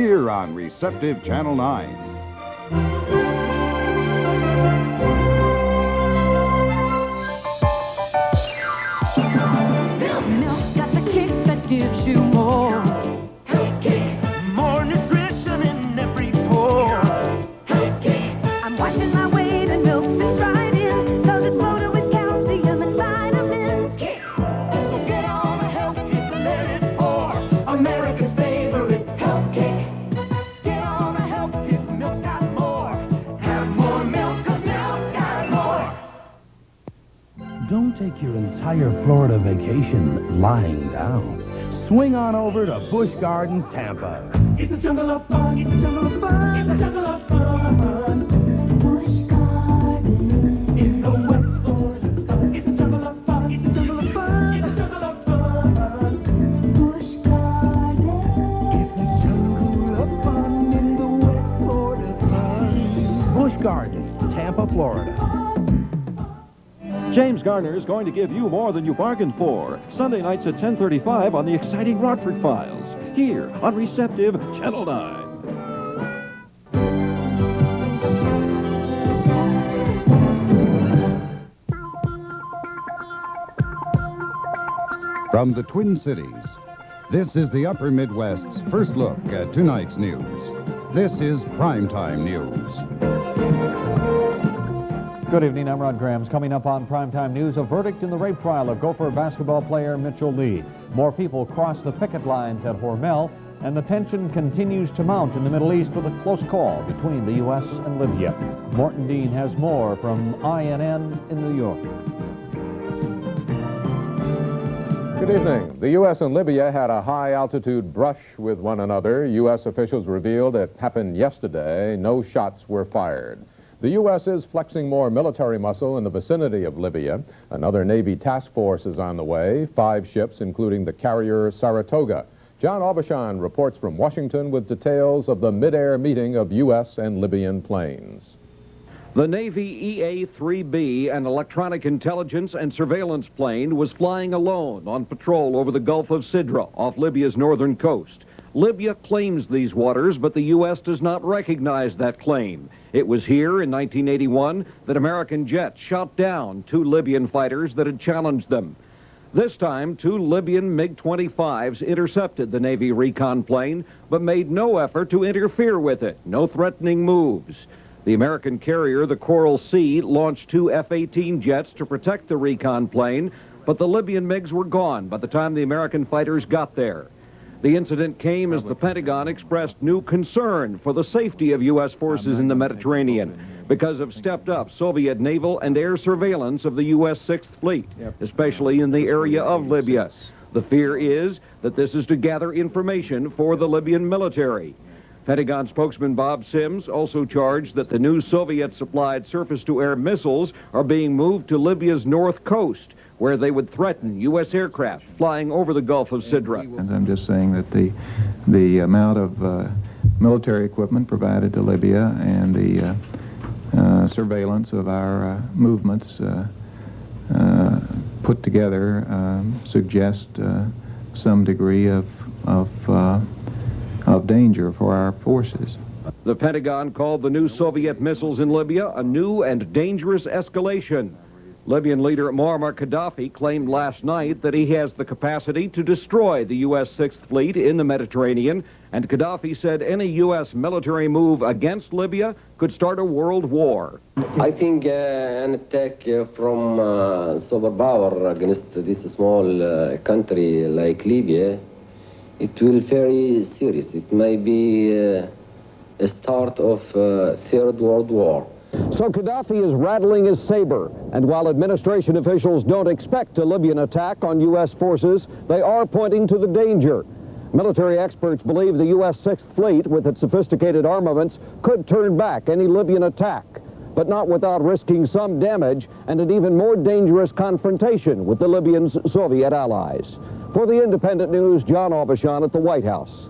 Here on Receptive Channel 9. Milk's got the kick that gives you more. Health kick. More nutrition in every pore. Health kick. I'm watching my weight and milk fits right in, 'cause it's loaded with calcium and vitamins. Kick. So get on the health kick and let it pour. America's favorite health kick. Get on the health kick, milk's got more. Have more milk, 'cause milk's got more. Don't take your entire Florida vacation lying down. Swing on over to Busch Gardens, Tampa. It's a jungle of fun, it's a jungle of fun, it's a jungle of fun. Busch Gardens. In the West Florida sun. It's a jungle of fun, it's a jungle of fun, it's a jungle of fun. Busch Gardens. It's a jungle of fun in the West Florida sun. Busch Gardens, Tampa, Florida. James Garner is going to give you more than you bargained for. Sunday nights at 10:35 on the exciting Rockford Files. Here on Receptive Channel 9. From the Twin Cities, this is the Upper Midwest's first look at tonight's news. This is Primetime News. Good evening, I'm Ron Grams. Coming up on Primetime News, a verdict in the rape trial of Gopher basketball player Mitch Lee. More people cross the picket lines at Hormell, and the tension continues to mount in the Middle East with a close call between the U.S. and Libya. Morton Dean has more from INN in New York. Good evening. The U.S. and Libya had a high-altitude brush with one another. U.S. officials revealed it happened yesterday. No shots were fired. The U.S. is flexing more military muscle in the vicinity of Libya. Another Navy task force is on the way, 5 ships, including the carrier Saratoga. John Aubuchon reports from Washington with details of the mid-air meeting of U.S. and Libyan planes. The Navy EA-3B, an electronic intelligence and surveillance plane, was flying alone on patrol over the Gulf of Sidra off Libya's northern coast. Libya claims these waters, but the U.S. does not recognize that claim. It was here in 1981 that American jets shot down 2 Libyan fighters that had challenged them. This time, 2 Libyan MiG-25s intercepted the Navy recon plane, but made no effort to interfere with it. No threatening moves. The American carrier, the Coral Sea, launched 2 F-18 jets to protect the recon plane, but the Libyan MiGs were gone by the time the American fighters got there. The incident came as the Pentagon expressed new concern for the safety of U.S. forces in the Mediterranean because of stepped-up Soviet naval and air surveillance of the U.S. 6th Fleet, especially in the area of Libya. The fear is that this is to gather information for the Libyan military. Pentagon spokesman Bob Sims also charged that the new Soviet-supplied surface-to-air missiles are being moved to Libya's north coast, where they would threaten U.S. aircraft flying over the Gulf of Sidra. And I'm just saying that the amount of military equipment provided to Libya and the surveillance of our movements put together suggest some degree of danger for our forces. The Pentagon called the new Soviet missiles in Libya a new and dangerous escalation. Libyan leader Muammar Gaddafi claimed last night that he has the capacity to destroy the U.S. 6th Fleet in the Mediterranean, and Gaddafi said any U.S. military move against Libya could start a world war. I think an attack from superpower against this small country like Libya, it will be very serious. It may be a start of Third World War. So Gaddafi is rattling his saber, and while administration officials don't expect a Libyan attack on U.S. forces, they are pointing to the danger. Military experts believe the U.S. 6th Fleet, with its sophisticated armaments, could turn back any Libyan attack, but not without risking some damage and an even more dangerous confrontation with the Libyans' Soviet allies. For the Independent News, John Aubuchon at the White House.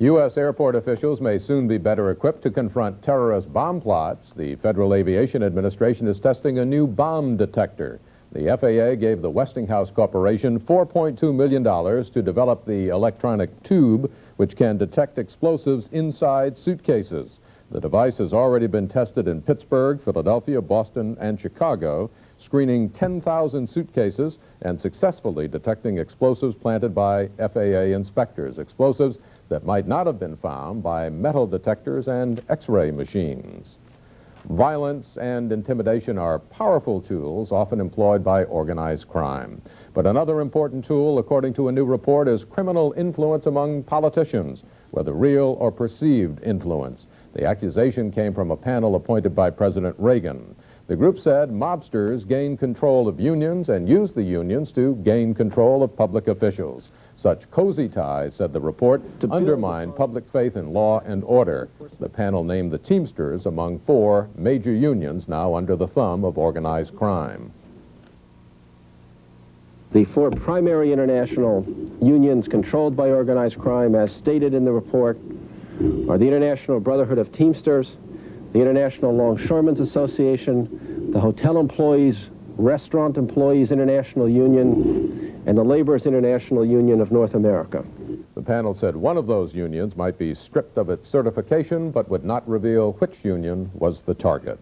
U.S. airport officials may soon be better equipped to confront terrorist bomb plots. The Federal Aviation Administration is testing a new bomb detector. The FAA gave the Westinghouse Corporation $4.2 million to develop the electronic tube which can detect explosives inside suitcases. The device has already been tested in Pittsburgh, Philadelphia, Boston, and Chicago, screening 10,000 suitcases and successfully detecting explosives planted by FAA inspectors, explosives that might not have been found by metal detectors and X-ray machines. Violence and intimidation are powerful tools often employed by organized crime. But another important tool, according to a new report, is criminal influence among politicians, whether real or perceived influence. The accusation came from a panel appointed by President Reagan. The group said mobsters gain control of unions and use the unions to gain control of public officials. Such cozy ties, said the report, undermine public faith in law and order. The panel named the Teamsters among 4 major unions now under the thumb of organized crime. The 4 primary international unions controlled by organized crime, as stated in the report, are the International Brotherhood of Teamsters, the International Longshoremen's Association, the Hotel Employees, Restaurant Employees International Union, and the Laborers International Union of North America. The panel said one of those unions might be stripped of its certification, but would not reveal which union was the target.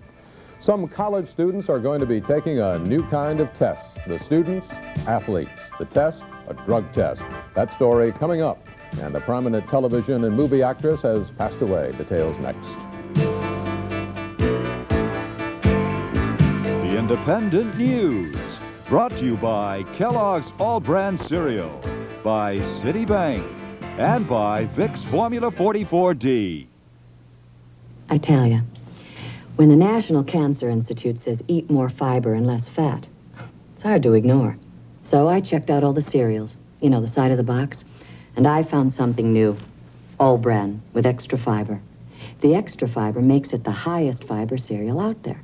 Some college students are going to be taking a new kind of test. The students, athletes. The test, a drug test. That story coming up. And a prominent television and movie actress has passed away. Details next. The Independent News, brought to you by Kellogg's All-Brand Cereal, by Citibank, and by Vicks Formula 44D. I tell you, when the National Cancer Institute says eat more fiber and less fat, it's hard to ignore. So I checked out all the cereals, you know, the side of the box, and I found something new, All-Bran with extra fiber. The extra fiber makes it the highest fiber cereal out there.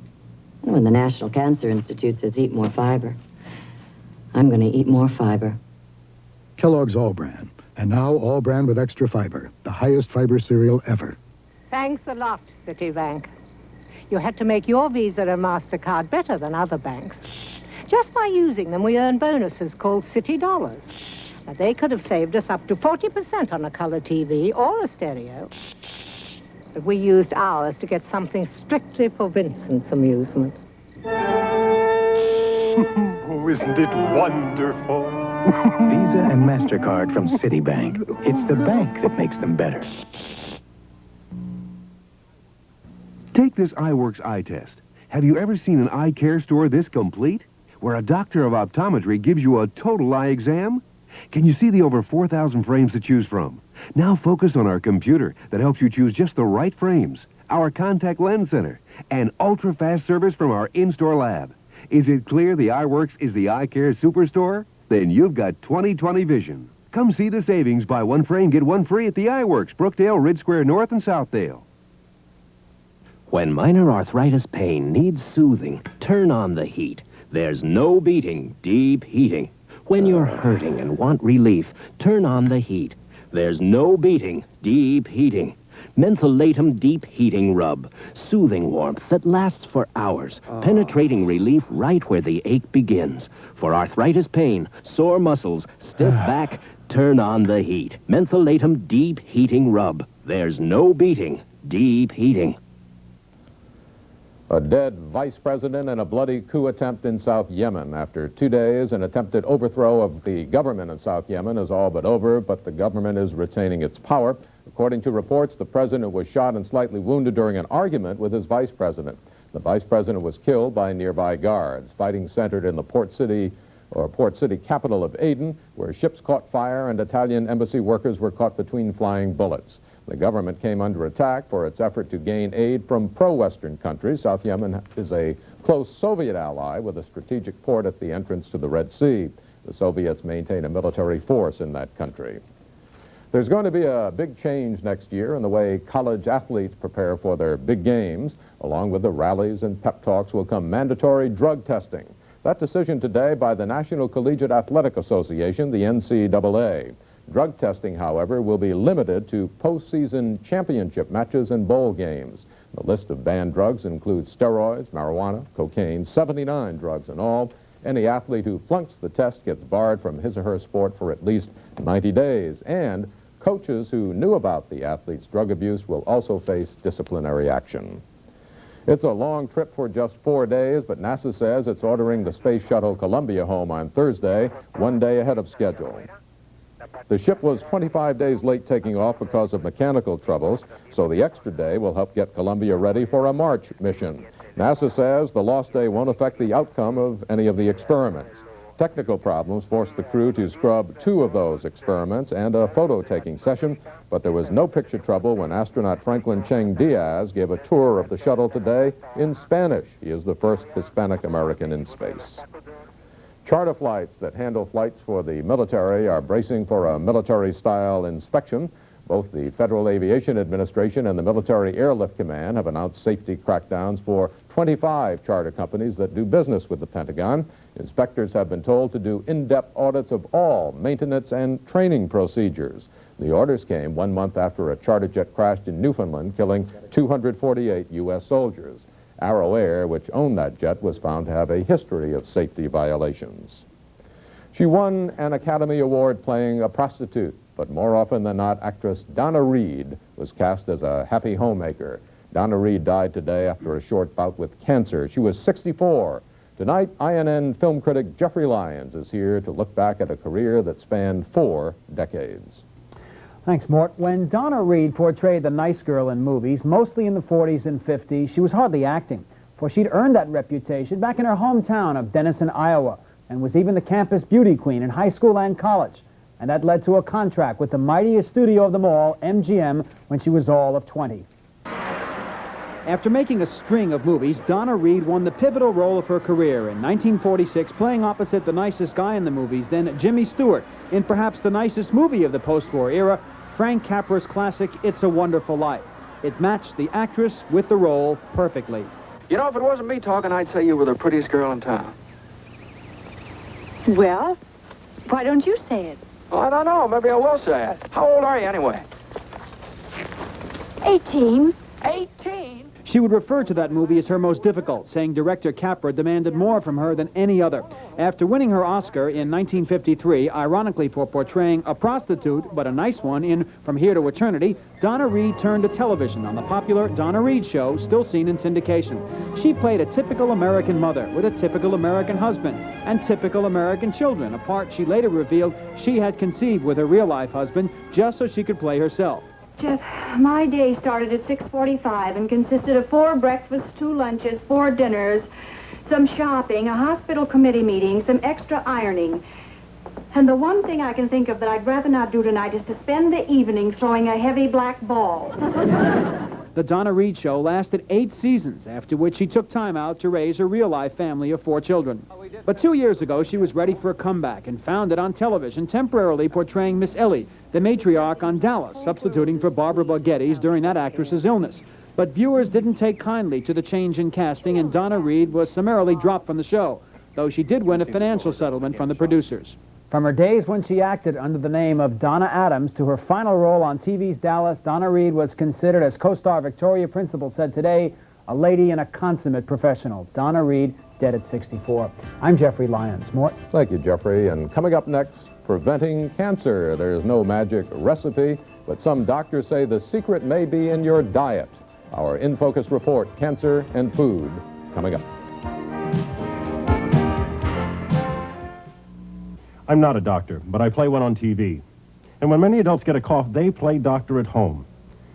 And when the National Cancer Institute says eat more fiber, I'm going to eat more fiber. Kellogg's All-Bran, and now All-Bran with extra fiber, the highest fiber cereal ever. Thanks a lot, Citibank. You had to make your Visa and MasterCard better than other banks. Just by using them, we earn bonuses called Citi Dollars. Now, they could have saved us up to 40% on a color TV or a stereo. But we used ours to get something strictly for Vincent's amusement. Oh, isn't it wonderful? Visa and MasterCard from Citibank. It's the bank that makes them better. Take this iWorks eye test. Have you ever seen an eye care store this complete? Where a doctor of optometry gives you a total eye exam? Can you see the over 4,000 frames to choose from? Now focus on our computer that helps you choose just the right frames, our contact lens center, and ultra-fast service from our in-store lab. Is it clear the iWorks is the eye care superstore? Then you've got 20/20 vision. Come see the savings. Buy one frame, get one free at the iWorks, Brookdale, Ridge Square North, and Southdale. When minor arthritis pain needs soothing, turn on the heat. There's no beating deep heating. When you're hurting and want relief, turn on the heat. There's no beating deep heating. Mentholatum Deep Heating Rub. Soothing warmth that lasts for hours. Penetrating relief right where the ache begins. For arthritis pain, sore muscles, stiff back, turn on the heat. Mentholatum Deep Heating Rub. There's no beating deep heating. A dead vice president and a bloody coup attempt in South Yemen. After 2 days, an attempted overthrow of the government in South Yemen is all but over, but the government is retaining its power. According to reports, the president was shot and slightly wounded during an argument with his vice president. The vice president was killed by nearby guards. Fighting centered in the port city capital of Aden, where ships caught fire and Italian embassy workers were caught between flying bullets. The government came under attack for its effort to gain aid from pro-Western countries. South Yemen is a close Soviet ally with a strategic port at the entrance to the Red Sea. The Soviets maintain a military force in that country. There's going to be a big change next year in the way college athletes prepare for their big games. Along with the rallies and pep talks will come mandatory drug testing. That decision today by the National Collegiate Athletic Association, the NCAA. Drug testing, however, will be limited to postseason championship matches and bowl games. The list of banned drugs includes steroids, marijuana, cocaine, 79 drugs in all. Any athlete who flunks the test gets barred from his or her sport for at least 90 days. And Coaches who knew about the athletes' drug abuse will also face disciplinary action. It's a long trip for just 4 days, but NASA says it's ordering the Space Shuttle Columbia home on Thursday, 1 day ahead of schedule. The ship was 25 days late taking off because of mechanical troubles, so the extra day will help get Columbia ready for a March mission. NASA says the lost day won't affect the outcome of any of the experiments. Technical problems forced the crew to scrub 2 of those experiments and a photo-taking session, but there was no picture trouble when astronaut Franklin Cheng Diaz gave a tour of the shuttle today in Spanish. He is the first Hispanic American in space. Charter flights that handle flights for the military are bracing for a military-style inspection. Both the Federal Aviation Administration and the Military Airlift Command have announced safety crackdowns for 25 charter companies that do business with the Pentagon. Inspectors have been told to do in-depth audits of all maintenance and training procedures. The orders came 1 month after a charter jet crashed in Newfoundland, killing 248 U.S. soldiers. Arrow Air, which owned that jet, was found to have a history of safety violations. She won an Academy Award playing a prostitute, but more often than not, actress Donna Reed was cast as a happy homemaker. Donna Reed died today after a short bout with cancer. She was 64. Tonight, INN film critic Jeffrey Lyons is here to look back at a career that spanned 4 decades. Thanks, Mort. When Donna Reed portrayed the nice girl in movies, mostly in the 40s and 50s, she was hardly acting, for she'd earned that reputation back in her hometown of Denison, Iowa, and was even the campus beauty queen in high school and college. And that led to a contract with the mightiest studio of them all, MGM, when she was all of 20. After making a string of movies, Donna Reed won the pivotal role of her career in 1946, playing opposite the nicest guy in the movies, then Jimmy Stewart, in perhaps the nicest movie of the post-war era, Frank Capra's classic It's a Wonderful Life. It matched the actress with the role perfectly. You know, if it wasn't me talking, I'd say you were the prettiest girl in town. Well, why don't you say it? Oh, I don't know. Maybe I will say it. How old are you, anyway? 18. 18? She would refer to that movie as her most difficult, saying director Capra demanded more from her than any other. After winning her Oscar in 1953, ironically for portraying a prostitute, but a nice one, in From Here to Eternity, Donna Reed turned to television on the popular Donna Reed Show, still seen in syndication. She played a typical American mother with a typical American husband and typical American children, a part she later revealed she had conceived with her real-life husband just so she could play herself. Jeff, my day started at 6:45 and consisted of 4 breakfasts, 2 lunches, 4 dinners, some shopping, a hospital committee meeting, some extra ironing. And the one thing I can think of that I'd rather not do tonight is to spend the evening throwing a heavy black ball. The Donna Reed Show lasted 8 seasons, after which she took time out to raise her real-life family of 4 children. But 2 years ago, she was ready for a comeback and found it on television, temporarily portraying Miss Ellie, the matriarch on Dallas, substituting for Barbara Buggetti's during that actress's illness. But viewers didn't take kindly to the change in casting, and Donna Reed was summarily dropped from the show, though she did win a financial settlement from the producers. From her days when she acted under the name of Donna Adams to her final role on TV's Dallas, Donna Reed was considered, as co-star Victoria Principal said today, a lady and a consummate professional. Donna Reed, dead at 64. I'm Jeffrey Lyons. Mort? Thank you, Jeffrey. And coming up next, preventing cancer. There's no magic recipe, but some doctors say the secret may be in your diet. Our In Focus report, Cancer and Food, coming up. I'm not a doctor, but I play one on TV. And when many adults get a cough, they play doctor at home.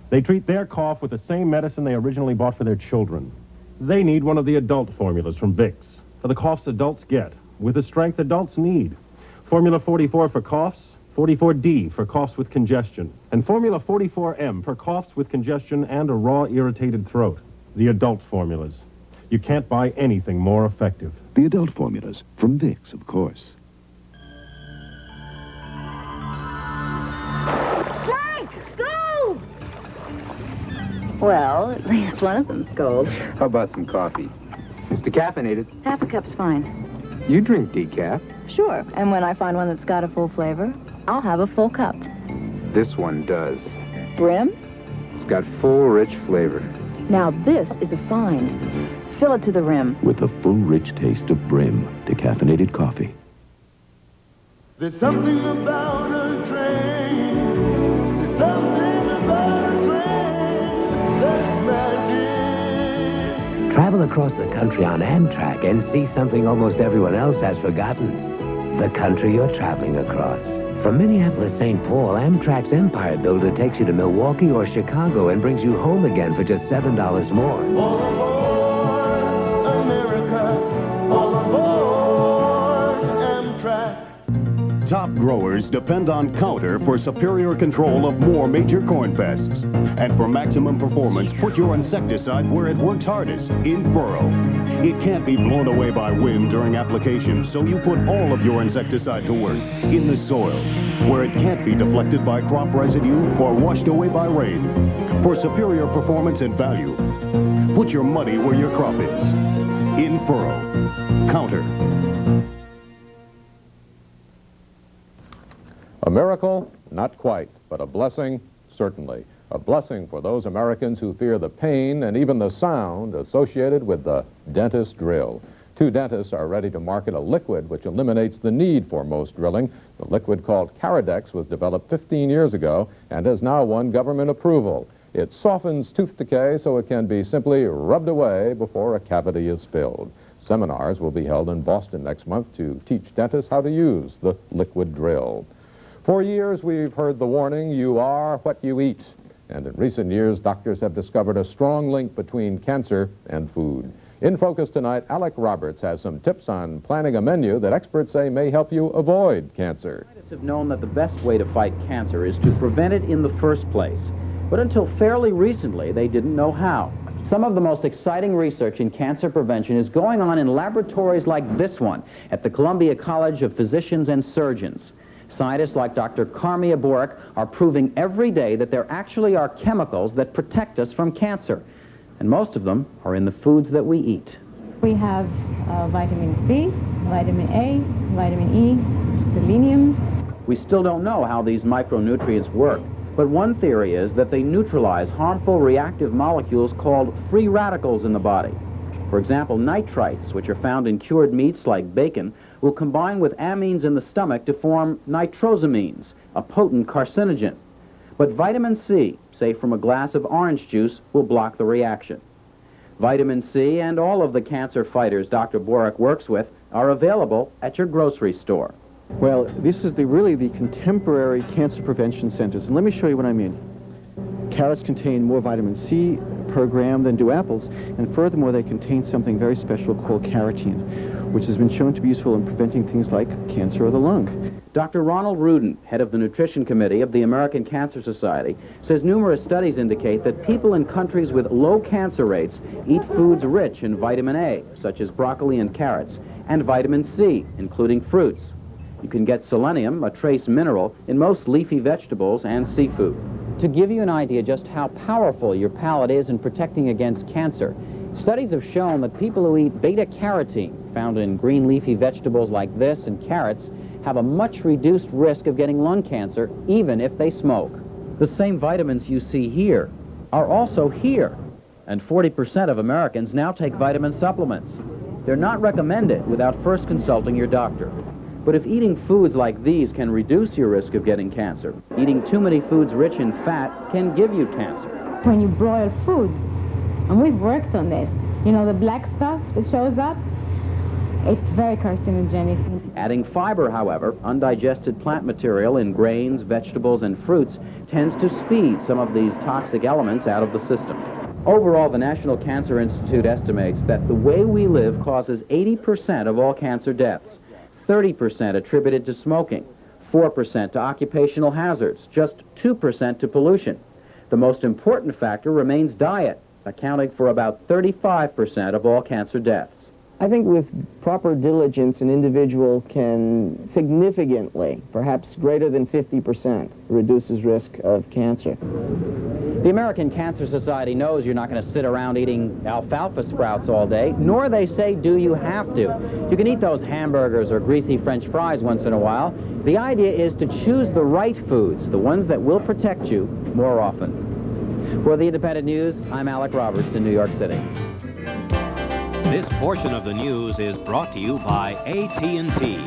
They treat their cough with the same medicine they originally bought for their children. They need one of the adult formulas from Vicks for the coughs adults get, with the strength adults need. Formula 44 for coughs, 44D for coughs with congestion, and Formula 44M for coughs with congestion and a raw, irritated throat. The adult formulas. You can't buy anything more effective. The adult formulas from Vicks, of course. Well, at least one of them's gold. How about some coffee? It's decaffeinated. Half a cup's fine. You drink decaf. Sure, and when I find one that's got a full flavor, I'll have a full cup. This one does. Brim? It's got full, rich flavor. Now this is a find. Fill it to the rim. With the full, rich taste of Brim decaffeinated coffee. There's something about a train Travel across the country on Amtrak and see something almost everyone else has forgotten. The country you're traveling across. From Minneapolis-St. Paul, Amtrak's Empire Builder takes you to Milwaukee or Chicago and brings you home again for just $7 more. All aboard, America. All aboard, Amtrak. Top growers depend on Counter for superior control of more major corn pests. And for maximum performance, put your insecticide where it works hardest, in furrow. It can't be blown away by wind during application, so you put all of your insecticide to work, in the soil, where it can't be deflected by crop residue or washed away by rain. For superior performance and value, put your money where your crop is, in furrow. Counter. A miracle? Not quite, but a blessing? Certainly. A blessing for those Americans who fear the pain and even the sound associated with the dentist drill. 2 dentists are ready to market a liquid which eliminates the need for most drilling. The liquid called Caradex was developed 15 years ago and has now won government approval. It softens tooth decay so it can be simply rubbed away before a cavity is filled. Seminars will be held in Boston next month to teach dentists how to use the liquid drill. For years, we've heard the warning, you are what you eat. And in recent years, doctors have discovered a strong link between cancer and food. In Focus tonight, Alec Roberts has some tips on planning a menu that experts say may help you avoid cancer. Scientists have known that the best way to fight cancer is to prevent it in the first place. But until fairly recently, they didn't know how. Some of the most exciting research in cancer prevention is going on in laboratories like this one at the Columbia College of Physicians and Surgeons. Scientists like Dr. Carmia Boric are proving every day that there actually are chemicals that protect us from cancer. And most of them are in the foods that we eat. We have vitamin C, vitamin A, vitamin E, selenium. We still don't know how these micronutrients work, but one theory is that they neutralize harmful reactive molecules called free radicals in the body. For example, nitrites, which are found in cured meats like bacon, will combine with amines in the stomach to form nitrosamines, a potent carcinogen. But vitamin C, say from a glass of orange juice, will block the reaction. Vitamin C and all of the cancer fighters Dr. Boric works with are available at your grocery store. Well, this is really the contemporary cancer prevention centers, and let me show you what I mean. Carrots contain more vitamin C per gram than do apples, and furthermore, they contain something very special called carotene, which has been shown to be useful in preventing things like cancer of the lung. Dr. Ronald Rudin, head of the Nutrition Committee of the American Cancer Society, says numerous studies indicate that people in countries with low cancer rates eat foods rich in vitamin A, such as broccoli and carrots, and vitamin C, including fruits. You can get selenium, a trace mineral, in most leafy vegetables and seafood. To give you an idea just how powerful your palate is in protecting against cancer, studies have shown that people who eat beta-carotene, found in green leafy vegetables like this and carrots, have a much reduced risk of getting lung cancer, even if they smoke. The same vitamins you see here are also here, and 40% of Americans now take vitamin supplements. They're not recommended without first consulting your doctor. But if eating foods like these can reduce your risk of getting cancer, eating too many foods rich in fat can give you cancer. When you broil foods, and we've worked on this, you know, the black stuff that shows up, it's very carcinogenic. Adding fiber, however, undigested plant material in grains, vegetables, and fruits, tends to speed some of these toxic elements out of the system. Overall, the National Cancer Institute estimates that the way we live causes 80% of all cancer deaths. 30% attributed to smoking, 4% to occupational hazards, just 2% to pollution. The most important factor remains diet, accounting for about 35% of all cancer deaths. I think with proper diligence, an individual can significantly, perhaps greater than 50%, reduce his risk of cancer. The American Cancer Society knows you're not going to sit around eating alfalfa sprouts all day, nor they say do you have to. You can eat those hamburgers or greasy French fries once in a while. The idea is to choose the right foods, the ones that will protect you more often. For the Independent News, I'm Alec Roberts in New York City. This portion of the news is brought to you by AT&T.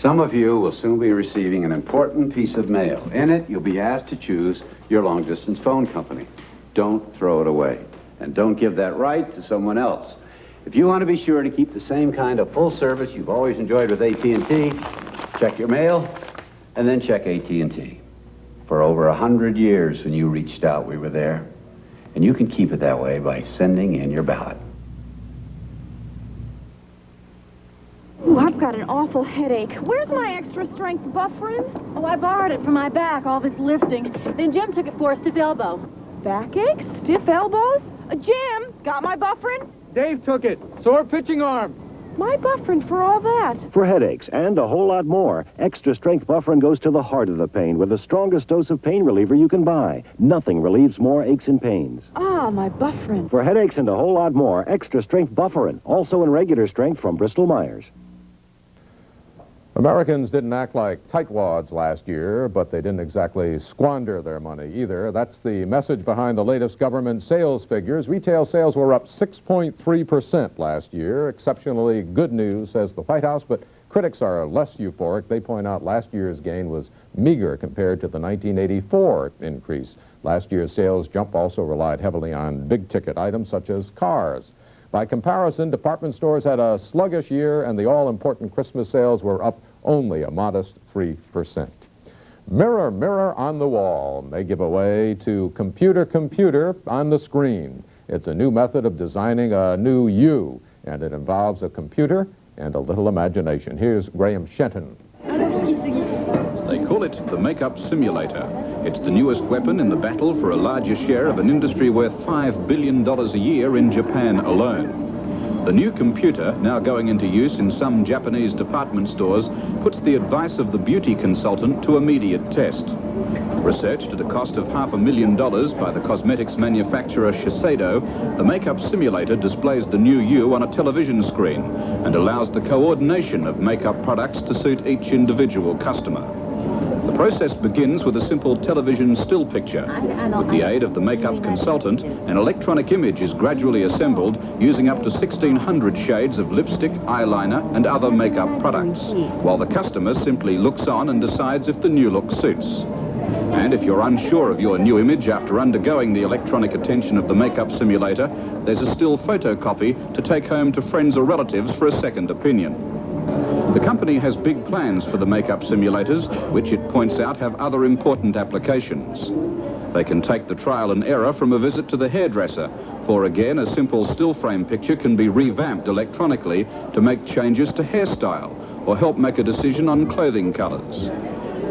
Some of you will soon be receiving an important piece of mail. In it, you'll be asked to choose your long-distance phone company. Don't throw it away. And don't give that right to someone else. If you want to be sure to keep the same kind of full service you've always enjoyed with AT&T, check your mail, and then check AT&T. For over 100 years when you reached out, we were there. And you can keep it that way by sending in your ballot. Ooh, I've got an awful headache. Where's my extra strength buffering? Oh, I borrowed it for my back, all this lifting. Then Jim took it for a stiff elbow. Backache? Stiff elbows? Jim, got my buffering? Dave took it. Sore pitching arm. My buffering for all that. For headaches and a whole lot more, Extra Strength Bufferin goes to the heart of the pain with the strongest dose of pain reliever you can buy. Nothing relieves more aches and pains. Ah, my buffering. For headaches and a whole lot more, Extra Strength Bufferin, also in regular strength from Bristol-Myers. Americans didn't act like tightwads last year, but they didn't exactly squander their money either. That's the message behind the latest government sales figures. Retail sales were up 6.3% last year. Exceptionally good news, says the White House, but critics are less euphoric. They point out last year's gain was meager compared to the 1984 increase. Last year's sales jump also relied heavily on big-ticket items such as cars. By comparison, department stores had a sluggish year, and the all-important Christmas sales were up only a modest 3%. Mirror, mirror on the wall may give away to computer, computer on the screen. It's a new method of designing a new you, and it involves a computer and a little imagination. Here's Graham Shenton. They call it the makeup simulator. It's the newest weapon in the battle for a larger share of an industry worth $5 billion a year in Japan alone. The new computer, now going into use in some Japanese department stores, puts the advice of the beauty consultant to immediate test. Researched at a cost of $500,000 by the cosmetics manufacturer Shiseido, the makeup simulator displays the new you on a television screen and allows the coordination of makeup products to suit each individual customer. The process begins with a simple television still picture. With the aid of the makeup consultant, an electronic image is gradually assembled using up to 1,600 shades of lipstick, eyeliner, and other makeup products, while the customer simply looks on and decides if the new look suits. And if you're unsure of your new image after undergoing the electronic attention of the makeup simulator, there's a still photocopy to take home to friends or relatives for a second opinion. The company has big plans for the makeup simulators, which it points out have other important applications. They can take the trial and error from a visit to the hairdresser, for again, a simple still frame picture can be revamped electronically to make changes to hairstyle or help make a decision on clothing colors.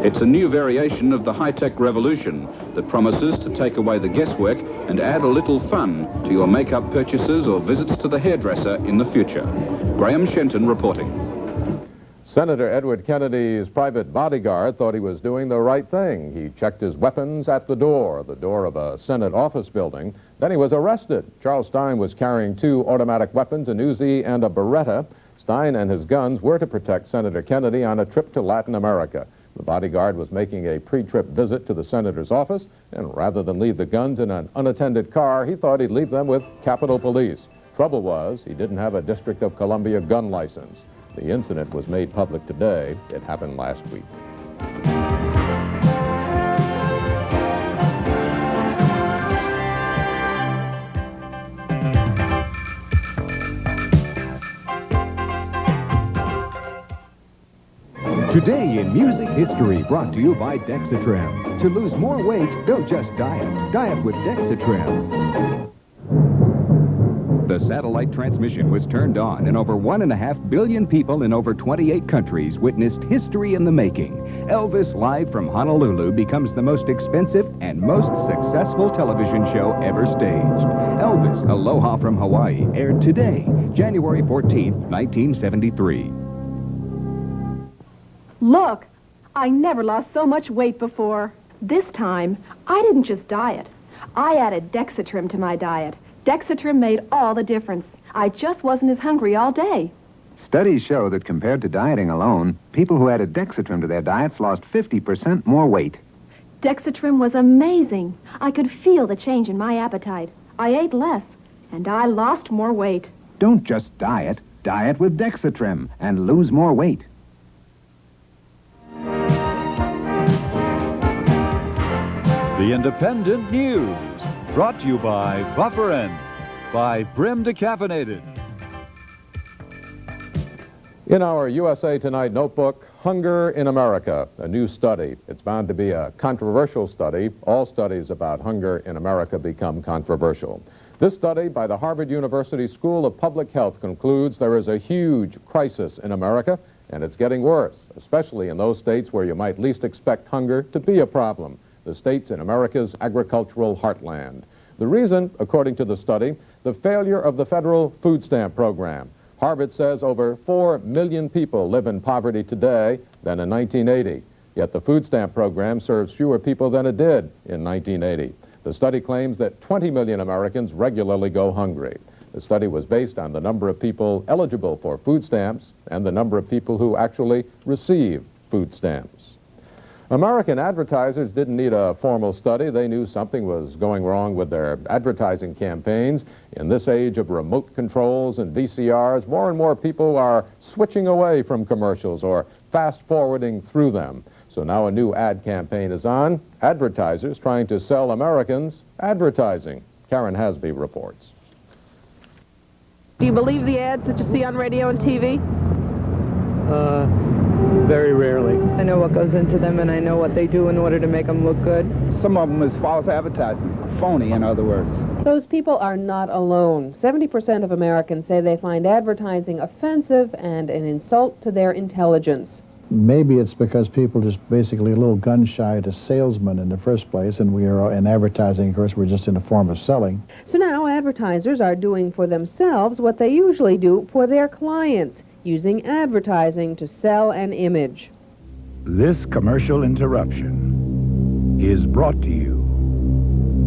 It's a new variation of the high-tech revolution that promises to take away the guesswork and add a little fun to your makeup purchases or visits to the hairdresser in the future. Graham Shenton reporting. Senator Edward Kennedy's private bodyguard thought he was doing the right thing. He checked his weapons at the door of a Senate office building. Then he was arrested. Charles Stein was carrying 2 automatic weapons, an Uzi and a Beretta. Stein and his guns were to protect Senator Kennedy on a trip to Latin America. The bodyguard was making a pre-trip visit to the senator's office, and rather than leave the guns in an unattended car, he thought he'd leave them with Capitol Police. Trouble was, he didn't have a District of Columbia gun license. The incident was made public today. It happened last week. Today in music history, brought to you by Dexatrim. To lose more weight, don't just diet. Diet with Dexatrim. The satellite transmission was turned on, and over 1.5 billion people in over 28 countries witnessed history in the making. Elvis Live from Honolulu becomes the most expensive and most successful television show ever staged. Elvis, Aloha from Hawaii, aired today, January 14th, 1973. Look, I never lost so much weight before. This time, I didn't just diet. I added Dexatrim to my diet. Dexatrim made all the difference. I just wasn't as hungry all day. Studies show that compared to dieting alone, people who added Dexatrim to their diets lost 50% more weight. Dexatrim was amazing. I could feel the change in my appetite. I ate less, and I lost more weight. Don't just diet. Diet with Dexatrim and lose more weight. The Independent News, brought to you by Buffer End, by Brim Decaffeinated. In our USA Tonight notebook, Hunger in America, a new study. It's bound to be a controversial study. All studies about hunger in America become controversial. This study by the Harvard University School of Public Health concludes there is a huge crisis in America, and it's getting worse, especially in those states where you might least expect hunger to be a problem, the states in America's agricultural heartland. The reason, according to the study, the failure of the federal food stamp program. Harvard says over 4 million people live in poverty today than in 1980. Yet the food stamp program serves fewer people than it did in 1980. The study claims that 20 million Americans regularly go hungry. The study was based on the number of people eligible for food stamps and the number of people who actually receive food stamps. American advertisers didn't need a formal study. They knew something was going wrong with their advertising campaigns. In this age of remote controls and VCRs, more and more people are switching away from commercials or fast-forwarding through them. So now a new ad campaign is on. Advertisers trying to sell Americans advertising. Karen Hasby reports. Do you believe the ads that you see on radio and TV? Very rarely. I know what goes into them, and I know what they do in order to make them look good. Some of them is false advertising, phony, in other words. Those people are not alone. 70% of Americans say they find advertising offensive and an insult to their intelligence. Maybe it's because people are just basically a little gun-shy to salesmen in the first place, and we are in advertising, of course, we're just in a form of selling. So now advertisers are doing for themselves what they usually do for their clients, using advertising to sell an image. This commercial interruption is brought to you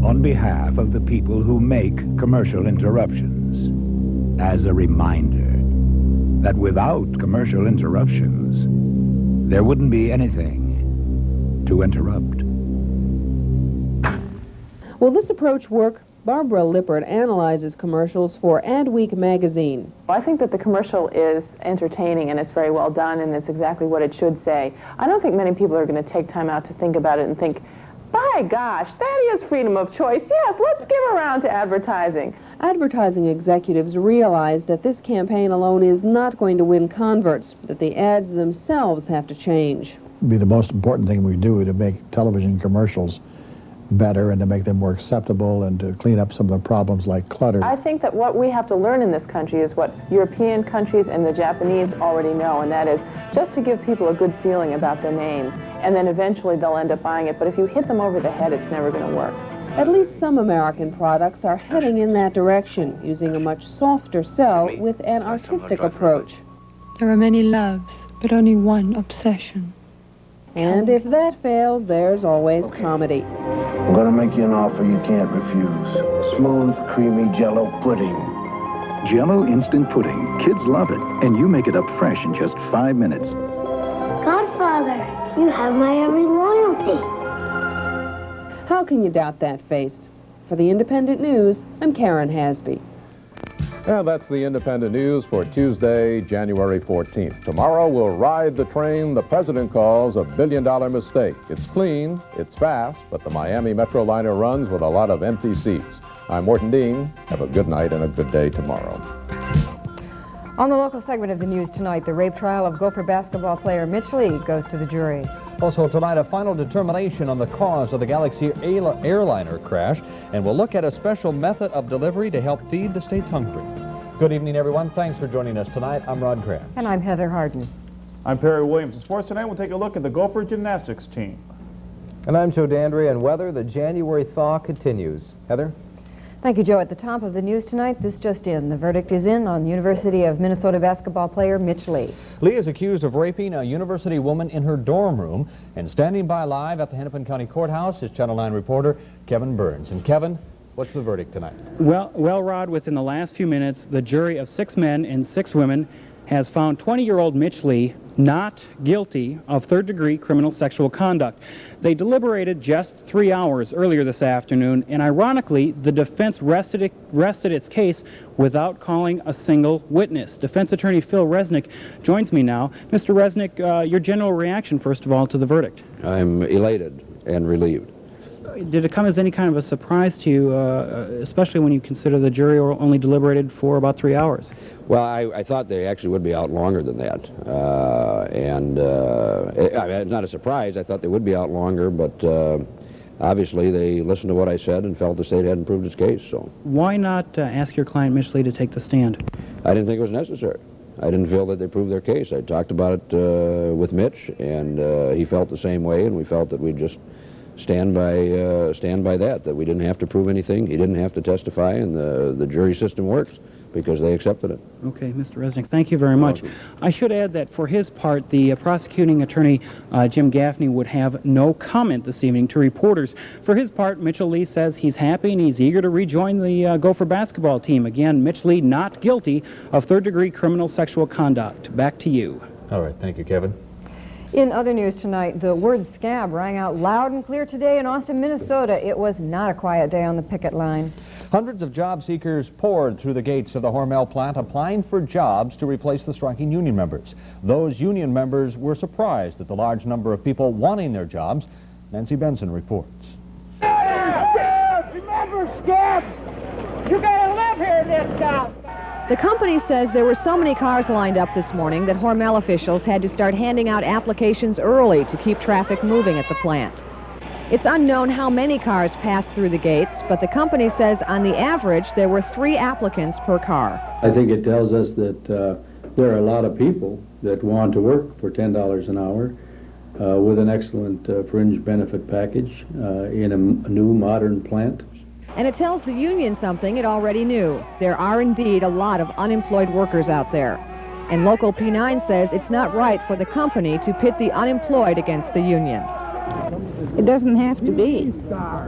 on behalf of the people who make commercial interruptions, as a reminder that without commercial interruptions, there wouldn't be anything to interrupt. Will this approach work? Barbara Lippert analyzes commercials for Adweek magazine. I think that the commercial is entertaining and it's very well done and it's exactly what it should say. I don't think many people are going to take time out to think about it and think, by gosh, that is freedom of choice. Yes, let's give around to advertising. Advertising executives realize that this campaign alone is not going to win converts, that the ads themselves have to change. It'd be the most important thing we do to make television commercials better and to make them more acceptable and to clean up some of the problems like clutter. I think that what we have to learn in this country is what European countries and the Japanese already know, and that is just to give people a good feeling about their name, and then eventually they'll end up buying it. But if you hit them over the head, it's never going to work. At least some American products are heading in that direction, using a much softer sell with an artistic approach. There are many loves, but only one obsession. And if that fails, there's always comedy. I'm going to make you an offer you can't refuse. Smooth, creamy Jell-O pudding. Jell-O instant pudding. Kids love it, and you make it up fresh in just 5 minutes. Godfather, you have my every loyalty. How can you doubt that face? For the Independent News, I'm Karen Hasby. And that's the Independent News for Tuesday, January 14th. Tomorrow we'll ride the train the president calls a billion-dollar mistake. It's clean, it's fast, but the Miami Metro liner runs with a lot of empty seats. I'm Morton Dean. Have a good night and a good day tomorrow. On the local segment of the news tonight, the rape trial of Gopher basketball player Mitch Lee goes to the jury. Also tonight, a final determination on the cause of the Galaxy airliner crash, and we'll look at a special method of delivery to help feed the state's hungry. Good evening, everyone. Thanks for joining us tonight. I'm Rod Kraft. And I'm Heather Harden. I'm Perry Williams. In sports tonight, we'll take a look at the Gopher Gymnastics team. And I'm Joe Dandry, and weather, the January thaw continues. Heather? Thank you, Joe. At the top of the news tonight, this just in. The verdict is in on University of Minnesota basketball player Mitch Lee. Lee is accused of raping a university woman in her dorm room. And standing by live at the Hennepin County Courthouse is Channel 9 reporter Kevin Burns. And Kevin, what's the verdict tonight? Well, Rod, within the last few minutes, the jury of 6 men and 6 women has found 20-year-old Mitch Lee not guilty of third-degree criminal sexual conduct. They deliberated just 3 hours earlier this afternoon, and ironically, the defense rested its case without calling a single witness. Defense attorney Phil Resnick joins me now. Mr. Resnick, your general reaction, first of all, to the verdict? I'm elated and relieved. did it come as any kind of a surprise to you, especially when you consider the jury only deliberated for about 3 hours? Well, I thought they actually would be out longer than that. I mean, it's not a surprise. I thought they would be out longer, but obviously they listened to what I said and felt the state hadn't proved its case. So why not ask your client, Mitch Lee, to take the stand? I didn't think it was necessary. I didn't feel that they proved their case. I talked about it with Mitch, and he felt the same way, and we felt that we'd just stand by that we didn't have to prove anything. He didn't have to testify, and the jury system works because they accepted it. Okay, Mr. Resnick, thank you very much. I should add that for his part, the prosecuting attorney, Jim Gaffney, would have no comment this evening to reporters. For his part, Mitchell Lee says he's happy and he's eager to rejoin the Gopher basketball team. Again, Mitch Lee not guilty of third-degree criminal sexual conduct. Back to you. All right, thank you, Kevin. In other news tonight, the word scab rang out loud and clear today in Austin, Minnesota. It was not a quiet day on the picket line. Hundreds of job seekers poured through the gates of the Hormell plant applying for jobs to replace the striking union members. Those union members were surprised at the large number of people wanting their jobs. Nancy Benson reports. Remember, scabs! You gotta live here in this town! The company says there were so many cars lined up this morning that Hormel officials had to start handing out applications early to keep traffic moving at the plant. It's unknown how many cars passed through the gates, but the company says on the average there were 3 applicants per car. I think it tells us that there are a lot of people that want to work for $10 an hour with an excellent fringe benefit package in a new modern plant. And it tells the union something it already knew. There are indeed a lot of unemployed workers out there. And Local P9 says it's not right for the company to pit the unemployed against the union. It doesn't have to be.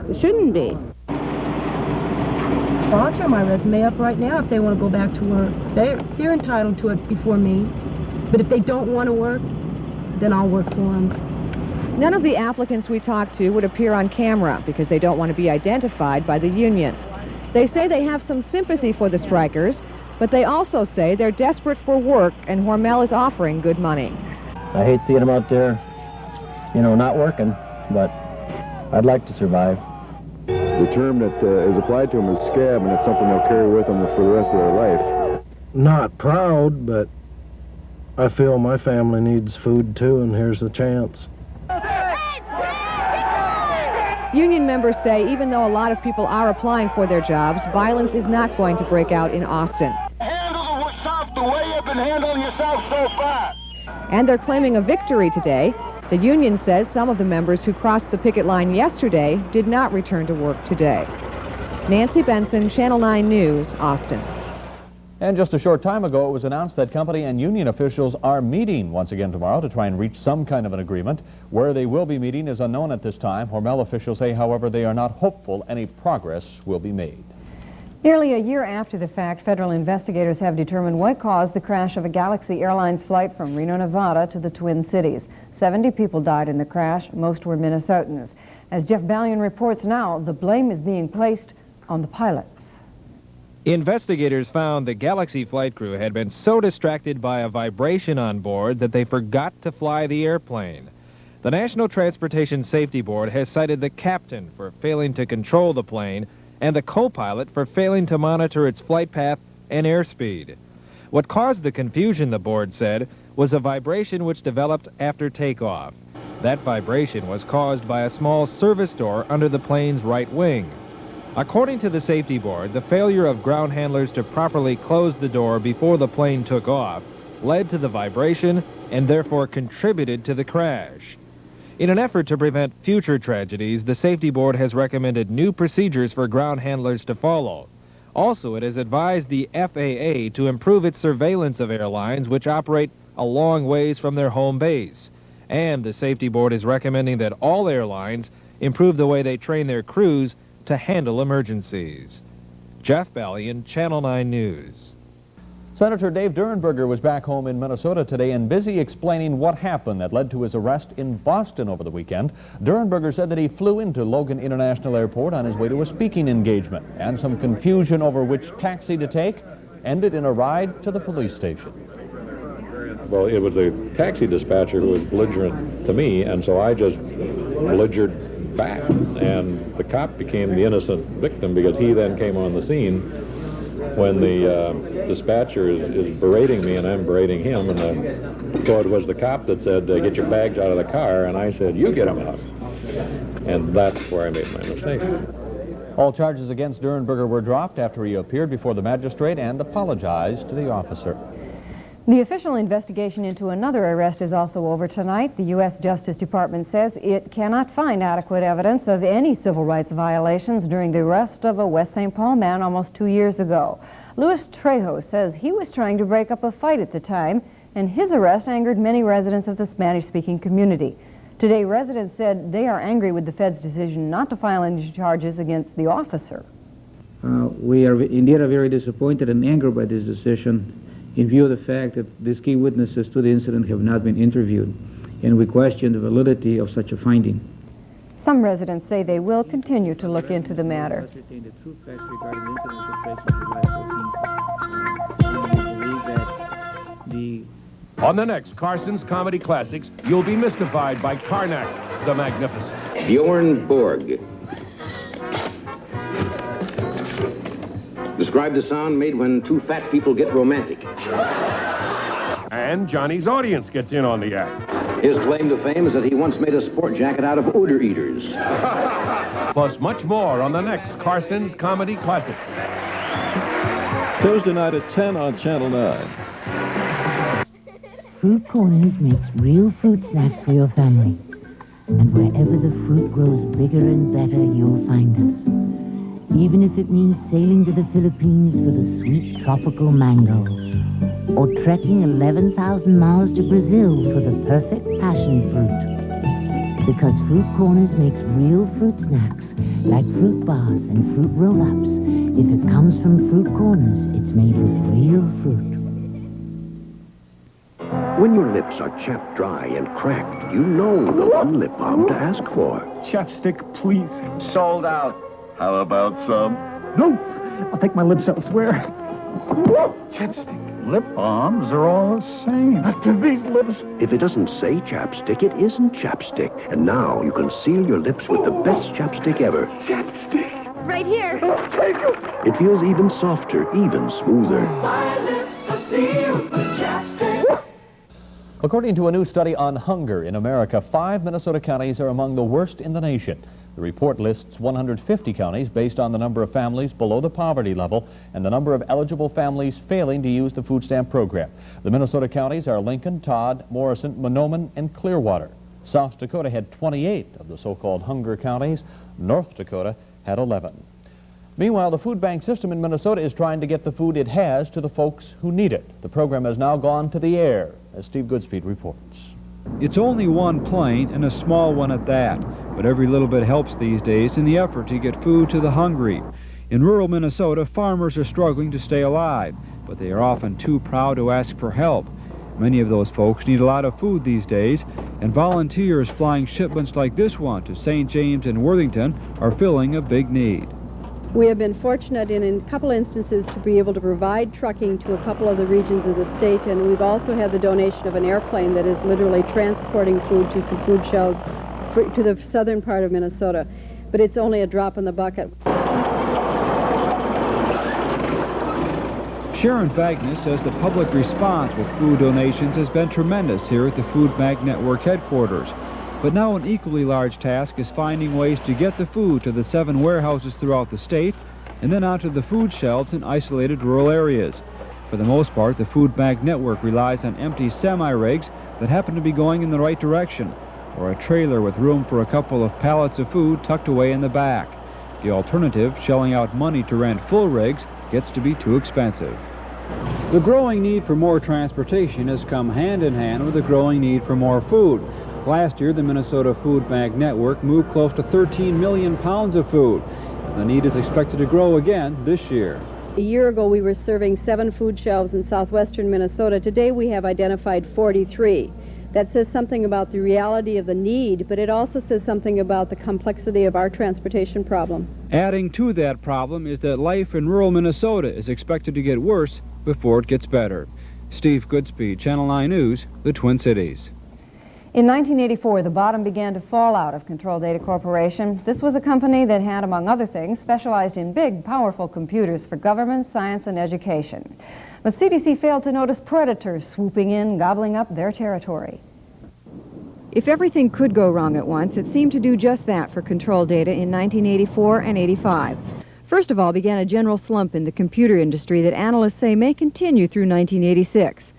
It shouldn't be. Well, I'll turn my resume up right now if they want to go back to work. They're entitled to it before me. But if they don't want to work, then I'll work for them. None of the applicants we talked to would appear on camera because they don't want to be identified by the union. They say they have some sympathy for the strikers, but they also say they're desperate for work and Hormel is offering good money. I hate seeing them out there, you know, not working, but I'd like to survive. The term that is applied to them is scab, and it's something they'll carry with them for the rest of their life. Not proud, but I feel my family needs food too, and here's the chance. Union members say even though a lot of people are applying for their jobs, violence is not going to break out in Austin. Handle yourself the way you've been handling yourself so far. And they're claiming a victory today. The union says some of the members who crossed the picket line yesterday did not return to work today. Nancy Benson, Channel 9 News, Austin. And just a short time ago, it was announced that company and union officials are meeting once again tomorrow to try and reach some kind of an agreement. Where they will be meeting is unknown at this time. Hormel officials say, however, they are not hopeful any progress will be made. Nearly a year after the fact, federal investigators have determined what caused the crash of a Galaxy Airlines flight from Reno, Nevada to the Twin Cities. 70 people died in the crash. Most were Minnesotans. As Jeff Ballion reports now, the blame is being placed on the pilots. Investigators found the Galaxy flight crew had been so distracted by a vibration on board that they forgot to fly the airplane. The National Transportation Safety Board has cited the captain for failing to control the plane and the co-pilot for failing to monitor its flight path and airspeed. What caused the confusion, the board said, was a vibration which developed after takeoff. That vibration was caused by a small service door under the plane's right wing. According to the safety board, the failure of ground handlers to properly close the door before the plane took off led to the vibration and therefore contributed to the crash. In an effort to prevent future tragedies, the safety board has recommended new procedures for ground handlers to follow. Also, it has advised the FAA to improve its surveillance of airlines which operate a long ways from their home base. And the safety board is recommending that all airlines improve the way they train their crews to handle emergencies. Jeff Ballion, Channel 9 News. Senator Dave Durenberger was back home in Minnesota today and busy explaining what happened that led to his arrest in Boston over the weekend. Durenberger said that he flew into Logan International Airport on his way to a speaking engagement, and some confusion over which taxi to take ended in a ride to the police station. Well, it was the taxi dispatcher who was belligerent to me, and so I just belligered back, and the cop became the innocent victim because he then came on the scene when the dispatcher is berating me and I'm berating him, and so it was the cop that said, get your bags out of the car, and I said, you get them out. And that's where I made my mistake. All charges against Durenberger were dropped after he appeared before the magistrate and apologized to the officer. The official investigation into another arrest is also over tonight. The U.S. Justice Department says it cannot find adequate evidence of any civil rights violations during the arrest of a West St. Paul man almost 2 years ago. Luis Trejo says he was trying to break up a fight at the time, and his arrest angered many residents of the Spanish-speaking community. Today, residents said they are angry with the Fed's decision not to file any charges against the officer. We are indeed very disappointed and angered by this decision in view of the fact that these key witnesses to the incident have not been interviewed, and we question the validity of such a finding. Some residents say they will continue to look into the matter. On the next Carson's Comedy Classics, you'll be mystified by Karnak the Magnificent. Bjorn Borg. Describe the sound made when two fat people get romantic. And Johnny's audience gets in on the act. His claim to fame is that he once made a sport jacket out of odor eaters. Plus much more on the next Carson's Comedy Classics. Thursday night at 10 on Channel 9. Fruit Corners makes real fruit snacks for your family. And wherever the fruit grows bigger and better, you'll find us. Even if it means sailing to the Philippines for the sweet tropical mango, or trekking 11,000 miles to Brazil for the perfect passion fruit. Because Fruit Corners makes real fruit snacks, like fruit bars and fruit roll-ups. If it comes from Fruit Corners, it's made with real fruit. When your lips are chapped dry and cracked, you know the one lip balm to ask for. Chapstick, please. Sold out. How about some? No, I'll take my lips elsewhere. Chapstick. Lip balms are all the same. Not to these lips. If it doesn't say chapstick, it isn't chapstick. And now you can seal your lips with the best chapstick ever. Chapstick. Right here. I'll take it. It feels even softer, even smoother. My lips are sealed with chapstick. According to a new study on hunger in America, 5 Minnesota counties are among the worst in the nation. The report lists 150 counties based on the number of families below the poverty level and the number of eligible families failing to use the food stamp program. The Minnesota counties are Lincoln, Todd, Morrison, Monoman, and Clearwater. South Dakota had 28 of the so-called hunger counties. North Dakota had 11. Meanwhile, the food bank system in Minnesota is trying to get the food it has to the folks who need it. The program has now gone to the air, as Steve Goodspeed reports. It's only one plane, and a small one at that, but every little bit helps these days in the effort to get food to the hungry. In rural Minnesota, farmers are struggling to stay alive, but they are often too proud to ask for help. Many of those folks need a lot of food these days, and volunteers flying shipments like this one to St. James and Worthington are filling a big need. We have been fortunate in a couple instances to be able to provide trucking to a couple of the regions of the state, and we've also had the donation of an airplane that is literally transporting food to some food shelves to the southern part of Minnesota. But it's only a drop in the bucket. Sharon Fagnes says the public response with food donations has been tremendous here at the Food Bank Network headquarters. But now an equally large task is finding ways to get the food to the 7 warehouses throughout the state and then onto the food shelves in isolated rural areas. For the most part, the Food Bank Network relies on empty semi-rigs that happen to be going in the right direction, or a trailer with room for a couple of pallets of food tucked away in the back. The alternative, shelling out money to rent full rigs, gets to be too expensive. The growing need for more transportation has come hand in hand with the growing need for more food. Last year, the Minnesota Food Bank Network moved close to 13 million pounds of food. The need is expected to grow again this year. A year ago, we were serving 7 food shelves in southwestern Minnesota. Today, we have identified 43. That says something about the reality of the need, but it also says something about the complexity of our transportation problem. Adding to that problem is that life in rural Minnesota is expected to get worse before it gets better. Steve Goodspeed, Channel 9 News, the Twin Cities. In 1984, the bottom began to fall out of Control Data Corporation. This was a company that had, among other things, specialized in big, powerful computers for government, science, and education. But CDC failed to notice predators swooping in, gobbling up their territory. If everything could go wrong at once, it seemed to do just that for Control Data in 1984 and 85. First of all began a general slump in the computer industry that analysts say may continue through 1986.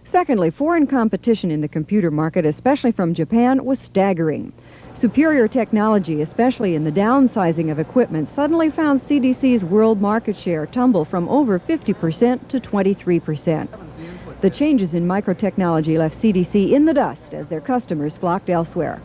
Secondly, foreign competition in the computer market, especially from Japan, was staggering. Superior technology, especially in the downsizing of equipment, suddenly found CDC's world market share tumble from over 50% to 23%. The changes in microtechnology left CDC in the dust as their customers flocked elsewhere.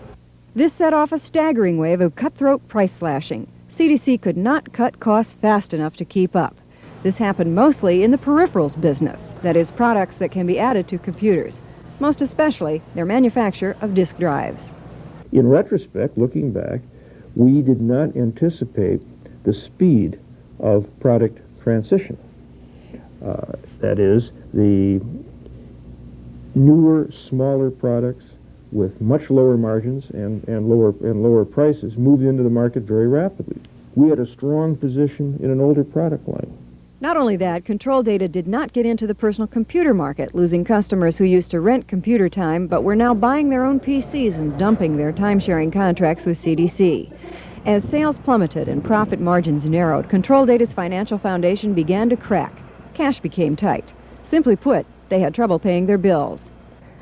This set off a staggering wave of cutthroat price slashing. CDC could not cut costs fast enough to keep up. This happened mostly in the peripherals business, that is, products that can be added to computers, most especially their manufacture of disk drives. In retrospect, looking back, we did not anticipate the speed of product transition. That is, the newer, smaller products with much lower margins and lower prices moved into the market very rapidly. We had a strong position in an older product line. Not only that, Control Data did not get into the personal computer market, losing customers who used to rent computer time but were now buying their own PCs and dumping their time-sharing contracts with CDC. As sales plummeted and profit margins narrowed, Control Data's financial foundation began to crack. Cash became tight. Simply put, they had trouble paying their bills.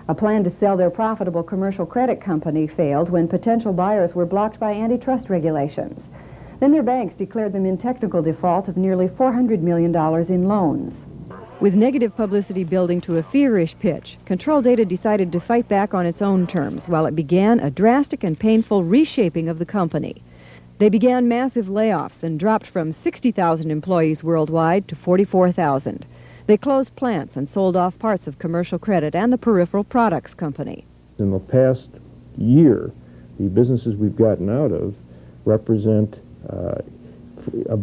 A plan to sell their profitable commercial credit company failed when potential buyers were blocked by antitrust regulations. Then their banks declared them in technical default of nearly $400 million in loans. With negative publicity building to a feverish pitch, Control Data decided to fight back on its own terms while it began a drastic and painful reshaping of the company. They began massive layoffs and dropped from 60,000 employees worldwide to 44,000. They closed plants and sold off parts of commercial credit and the peripheral products company. In the past year, the businesses we've gotten out of represent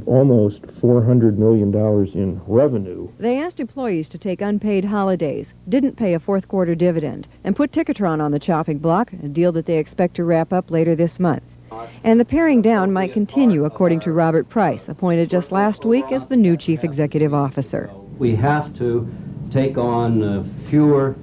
almost $400 million in revenue. They asked employees to take unpaid holidays, didn't pay a fourth-quarter dividend, and put Ticketron on the chopping block, a deal that they expect to wrap up later this month. And the paring down might continue, according to Robert Price, appointed just last week as the new chief executive officer. We have to take on fewer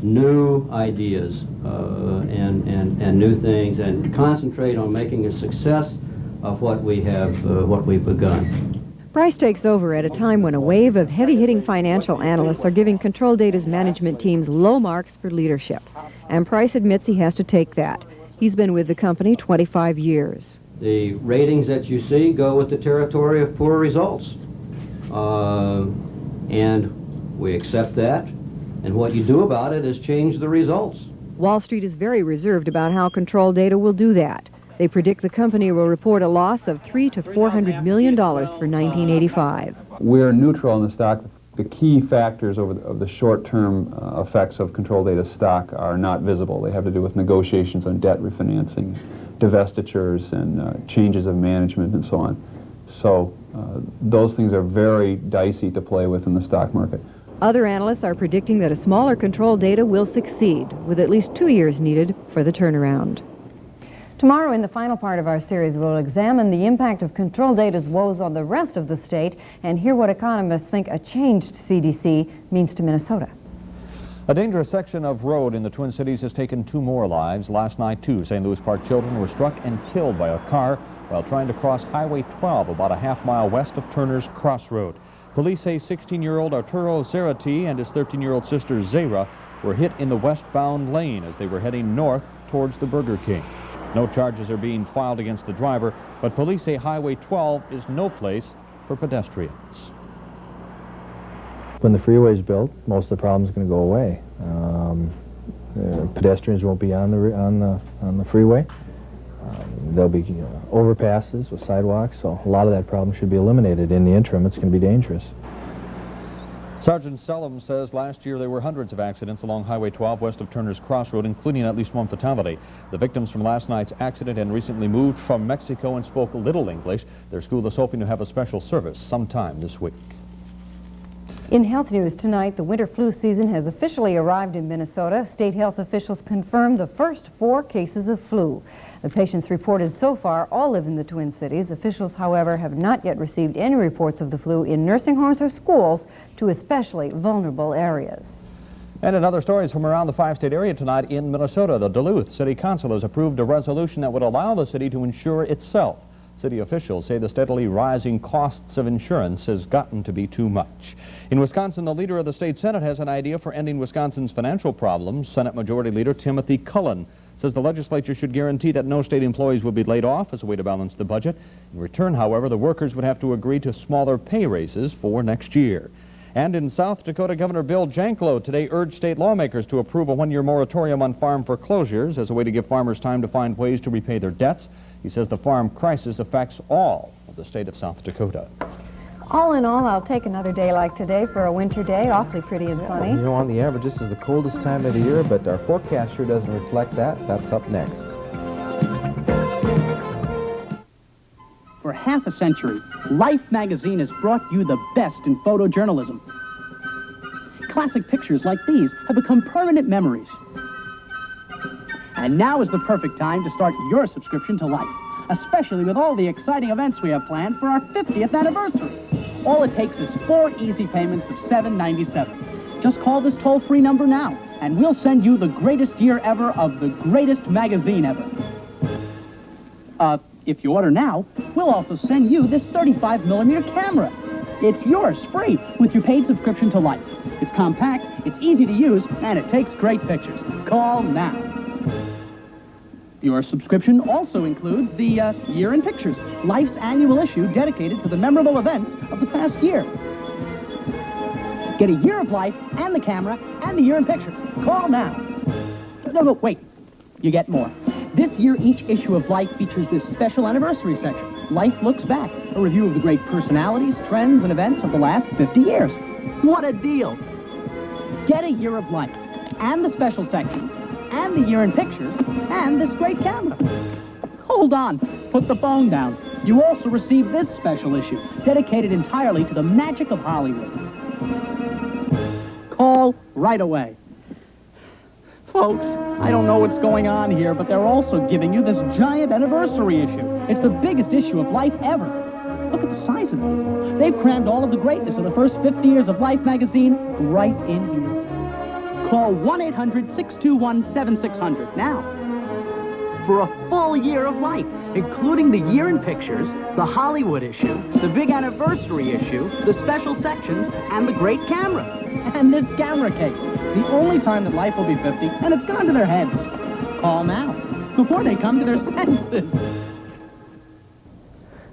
new ideas and new things and concentrate on making a success of what we've begun. Price takes over at a time when a wave of heavy-hitting financial analysts are giving Control Data's management teams low marks for leadership. And Price admits he has to take that. He's been with the company 25 years. The ratings that you see go with the territory of poor results. And we accept that. And what you do about it is change the results. Wall Street is very reserved about how Control Data will do that. They predict the company will report a loss of $300 to $400 million for 1985. We're neutral in the stock. The key factors of the short-term effects of Control Data stock are not visible. They have to do with negotiations on debt refinancing, divestitures, and changes of management and so on. So those things are very dicey to play with in the stock market. Other analysts are predicting that a smaller Control Data will succeed, with at least 2 years needed for the turnaround. Tomorrow, in the final part of our series, we'll examine the impact of Control Data's woes on the rest of the state and hear what economists think a changed CDC means to Minnesota. A dangerous section of road in the Twin Cities has taken 2 more lives. Last night, 2 St. Louis Park children were struck and killed by a car while trying to cross Highway 12 about a half-mile west of Turner's Crossroad. Police say 16-year-old Arturo Zarate and his 13-year-old sister Zara were hit in the westbound lane as they were heading north towards the Burger King. No charges are being filed against the driver, but police say Highway 12 is no place for pedestrians. When the freeway is built, most of the problems are going to go away. Pedestrians won't be on the freeway. There'll be overpasses with sidewalks, so a lot of that problem should be eliminated. In the interim, it's going to be dangerous. Sergeant Sellum says last year there were hundreds of accidents along Highway 12 west of Turner's Crossroad, including at least 1 fatality. The victims from last night's accident had recently moved from Mexico and spoke little English. Their school is hoping to have a special service sometime this week. In health news tonight, the winter flu season has officially arrived in Minnesota. State health officials confirmed the first 4 cases of flu. The patients reported so far all live in the Twin Cities. Officials, however, have not yet received any reports of the flu in nursing homes or schools to especially vulnerable areas. And in other stories from around the 5-state area tonight in Minnesota, the Duluth City Council has approved a resolution that would allow the city to insure itself. City officials say the steadily rising costs of insurance has gotten to be too much. In Wisconsin, the leader of the state Senate has an idea for ending Wisconsin's financial problems. Senate Majority Leader Timothy Cullen says the legislature should guarantee that no state employees will be laid off as a way to balance the budget. In return, however, the workers would have to agree to smaller pay raises for next year. And in South Dakota, Governor Bill Janklow today urged state lawmakers to approve a 1-year moratorium on farm foreclosures as a way to give farmers time to find ways to repay their debts. He says the farm crisis affects all of the state of South Dakota. All in all, I'll take another day like today for a winter day, awfully pretty and sunny. You know, on the average, this is the coldest time of the year, but our forecast sure doesn't reflect that. That's up next. For half a century, Life magazine has brought you the best in photojournalism. Classic pictures like these have become permanent memories. And now is the perfect time to start your subscription to Life, especially with all the exciting events we have planned for our 50th anniversary. All it takes is 4 easy payments of $7.97. Just call this toll-free number now, and we'll send you the greatest year ever of the greatest magazine ever. If you order now, we'll also send you this 35mm camera. It's yours, free, with your paid subscription to Life. It's compact, it's easy to use, and it takes great pictures. Call now. Your subscription also includes the Year in Pictures, Life's annual issue dedicated to the memorable events of the past year. Get a year of Life and the camera and the Year in Pictures. Call now. No, wait. You get more. This year, each issue of Life features this special anniversary section. Life Looks Back, a review of the great personalities, trends, and events of the last 50 years. What a deal! Get a year of Life, and the special sections, and the Year in Pictures, and this great camera. Hold on. Put the phone down. You also receive this special issue, dedicated entirely to the magic of Hollywood. Call right away. Folks, I don't know what's going on here, but they're also giving you this giant anniversary issue. It's the biggest issue of Life ever. Look at the size of it. They've crammed all of the greatness of the first 50 years of Life magazine right in here. Call 1-800-621-7600 now for a full year of Life, including the Year in Pictures, the Hollywood issue, the big anniversary issue, the special sections, and the great camera. And this camera case, the only time that Life will be 50, and it's gone to their heads. Call now, before they come to their senses.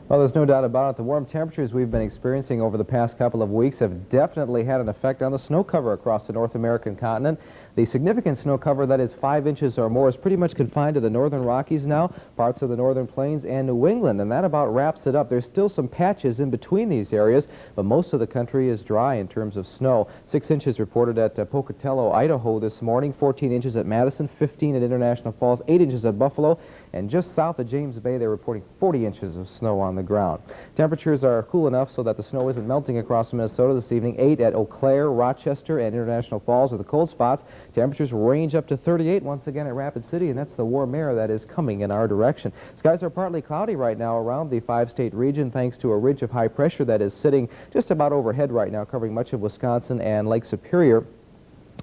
Well, there's no doubt about it. The warm temperatures we've been experiencing over the past couple of weeks have definitely had an effect on the snow cover across the North American continent. The significant snow cover that is 5 inches or more is pretty much confined to the northern Rockies now, parts of the northern plains, and New England, and that about wraps it up. There's still some patches in between these areas, but most of the country is dry in terms of snow. 6 inches reported at Pocatello, Idaho this morning, 14 inches at Madison, 15 at International Falls, 8 inches at Buffalo, and just south of James Bay, they're reporting 40 inches of snow on the ground. Temperatures are cool enough so that the snow isn't melting across Minnesota this evening. 8 at Eau Claire, Rochester, and International Falls are the cold spots. Temperatures range up to 38 once again at Rapid City, and that's the warm air that is coming in our direction. Skies are partly cloudy right now around the 5-state region thanks to a ridge of high pressure that is sitting just about overhead right now, covering much of Wisconsin and Lake Superior.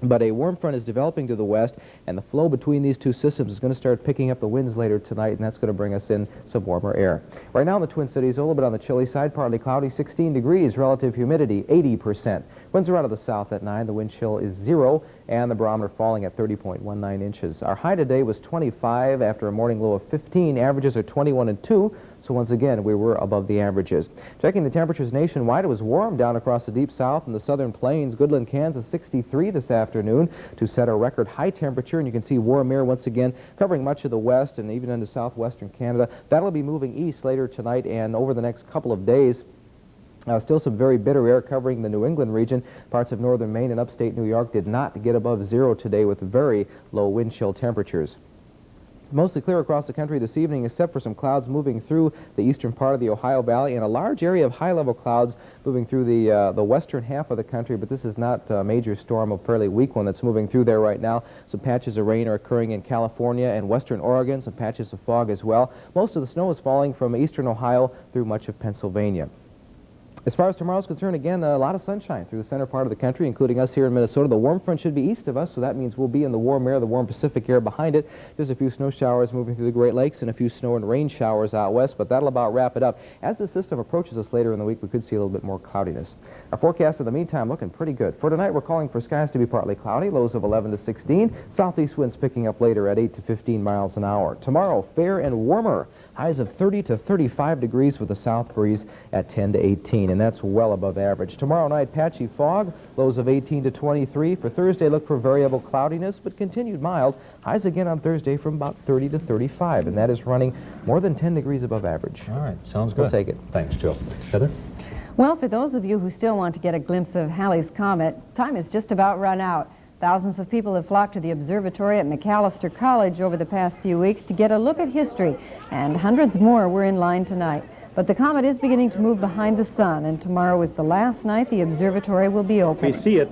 But a warm front is developing to the west, and the flow between these two systems is going to start picking up the winds later tonight, and that's going to bring us in some warmer air. Right now in the Twin Cities, a little bit on the chilly side, partly cloudy, 16 degrees, relative humidity 80%. Winds are out of the south at 9, the wind chill is 0, and the barometer falling at 30.19 inches. Our high today was 25 after a morning low of 15. Averages are 21 and 2. So once again, we were above the averages. Checking the temperatures nationwide, it was warm down across the deep south and the southern plains. Goodland, Kansas, 63 this afternoon to set a record high temperature. And you can see warm air once again covering much of the west and even into southwestern Canada. That'll be moving east later tonight and over the next couple of days. Still some very bitter air covering the New England region. Parts of northern Maine and upstate New York did not get above 0 today with very low wind chill temperatures. mostly clear across the country this evening, except for some clouds moving through the eastern part of the Ohio Valley and a large area of high-level clouds moving through the western half of the country, but this is not a major storm, a fairly weak one that's moving through there right now. Some patches of rain are occurring in California and western Oregon, some patches of fog as well. Most of the snow is falling from eastern Ohio through much of Pennsylvania. As far as tomorrow's concerned, again, a lot of sunshine through the center part of the country, including us here in Minnesota. The warm front should be east of us, so that means we'll be in the warm air, the warm Pacific air behind it. There's a few snow showers moving through the Great Lakes and a few snow and rain showers out west, but that'll about wrap it up. As the system approaches us later in the week, we could see a little bit more cloudiness. Our forecast in the meantime looking pretty good. For tonight, we're calling for skies to be partly cloudy, lows of 11 to 16. Southeast winds picking up later at 8 to 15 miles an hour. Tomorrow, fair and warmer. Highs of 30 to 35 degrees with a south breeze at 10 to 18, and that's well above average. Tomorrow night, patchy fog, lows of 18 to 23. For Thursday, look for variable cloudiness, but continued mild. Highs again on Thursday from about 30 to 35, and that is running more than 10 degrees above average. All right, sounds good. We'll take it. Thanks, Joe. Heather? Well, for those of you who still want to get a glimpse of Halley's comet, time has just about run out. Thousands of people have flocked to the observatory at Macalester College over the past few weeks to get a look at history, and hundreds more were in line tonight. But the comet is beginning to move behind the sun, and tomorrow is the last night the observatory will be open. We see it